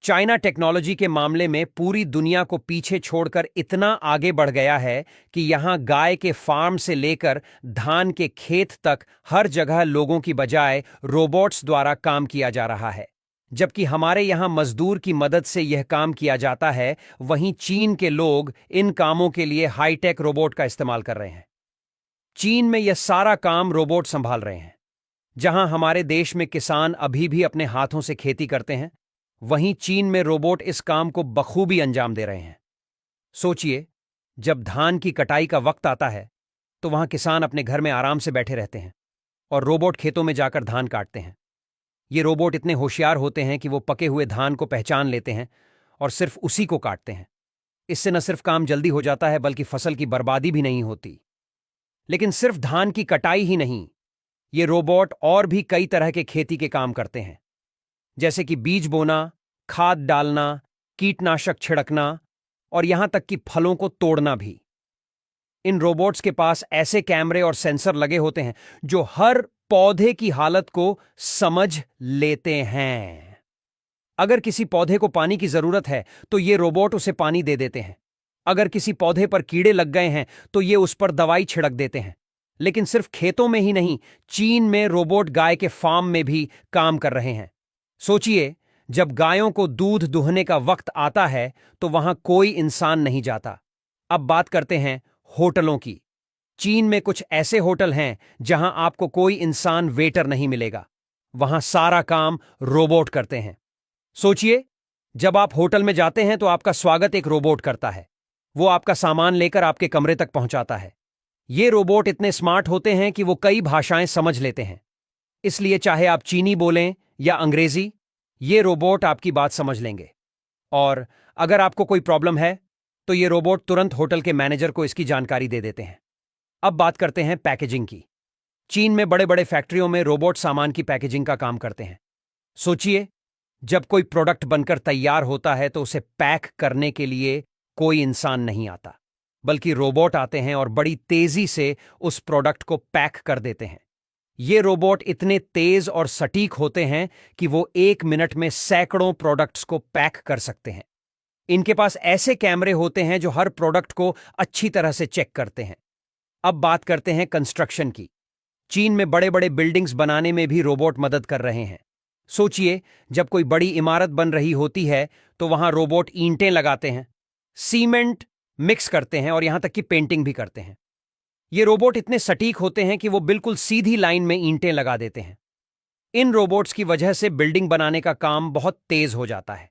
China technology के मामले में पूरी दुनिया को पीछे छोड़कर इतना आगे बढ़ गया है कि यहां गाय के फार्म से लेकर धान के खेत तक हर जगह लोगों की बजाय रोबोट्स द्वारा काम किया जा रहा है। जबकि हमारे यहां मजदूर की मदद से यह काम किया जाता है, वहीं चीन के लोग इन कामों के लिए हाईटेक रोबोट का इस्तेमाल कर रहे हैं। चीन में यह सारा काम रोबोट संभाल रहे हैं। जहां हमारे देश में किसान अभी भी अपने हाथों से खेती करते हैं, वहीं चीन में रोबोट इस काम को बखूबी अंजाम दे रहे हैं। सोचिए, जब धान की कटाई का वक्त आता है तो वहां किसान अपने घर में आराम से बैठे रहते हैं और रोबोट खेतों में जाकर धान काटते हैं। ये रोबोट इतने होशियार होते हैं कि वो पके हुए धान को पहचान लेते हैं और सिर्फ उसी को काटते हैं। इससे न सिर्फ काम जल्दी हो जाता है बल्कि फसल की बर्बादी भी नहीं होती। लेकिन सिर्फ धान की कटाई ही नहीं, ये रोबोट और भी कई तरह के खेती के काम करते हैं, जैसे कि बीज बोना, खाद डालना, कीटनाशक छिड़कना और यहां तक कि फलों को तोड़ना भी। इन रोबोट्स के पास ऐसे कैमरे और सेंसर लगे होते हैं जो हर पौधे की हालत को समझ लेते हैं। अगर किसी पौधे को पानी की जरूरत है तो ये रोबोट उसे पानी दे देते हैं। अगर किसी पौधे पर कीड़े लग गए हैं तो ये उस पर दवाई छिड़क देते हैं। लेकिन सिर्फ खेतों में ही नहीं, चीन में रोबोट गाय के फार्म में भी काम कर रहे हैं। सोचिए, जब गायों को दूध दुहने का वक्त आता है तो वहां कोई इंसान नहीं जाता। अब बात करते हैं होटलों की। चीन में कुछ ऐसे होटल हैं जहां आपको कोई इंसान वेटर नहीं मिलेगा। वहां सारा काम रोबोट करते हैं। सोचिए, जब आप होटल में जाते हैं तो आपका स्वागत एक रोबोट करता है। वो आपका सामान लेकर आपके कमरे तक पहुंचाता है। ये रोबोट इतने स्मार्ट होते हैं कि वो कई भाषाएं समझ लेते हैं। इसलिए चाहे आप चीनी बोलें या अंग्रेजी, ये रोबोट आपकी बात समझ लेंगे। और अगर आपको कोई प्रॉब्लम है तो ये रोबोट तुरंत होटल के मैनेजर को इसकी जानकारी दे देते हैं। अब बात करते हैं पैकेजिंग की। चीन में बड़े बड़े फैक्ट्रियों में रोबोट सामान की पैकेजिंग का काम करते हैं। सोचिए, जब कोई प्रोडक्ट बनकर तैयार होता है तो उसे पैक करने के लिए कोई इंसान नहीं आता, बल्कि रोबोट आते हैं और बड़ी तेजी से उस प्रोडक्ट को पैक कर देते हैं। ये रोबोट इतने तेज और सटीक होते हैं कि वो 1 मिनट में सैकड़ों प्रोडक्ट्स को पैक कर सकते हैं। इनके पास ऐसे कैमरे होते हैं जो हर प्रोडक्ट को अच्छी तरह से चेक करते हैं। अब बात करते हैं कंस्ट्रक्शन की। चीन में बड़े बड़े बिल्डिंग्स बनाने में भी रोबोट मदद कर रहे हैं। सोचिए, जब कोई बड़ी इमारत बन रही होती है तो वहां रोबोट ईंटें लगाते हैं, सीमेंट मिक्स करते हैं और यहां तक कि पेंटिंग भी करते हैं। ये रोबोट इतने सटीक होते हैं कि वो बिल्कुल सीधी लाइन में ईंटें लगा देते हैं। इन रोबोट्स की वजह से बिल्डिंग बनाने का काम बहुत तेज हो जाता है।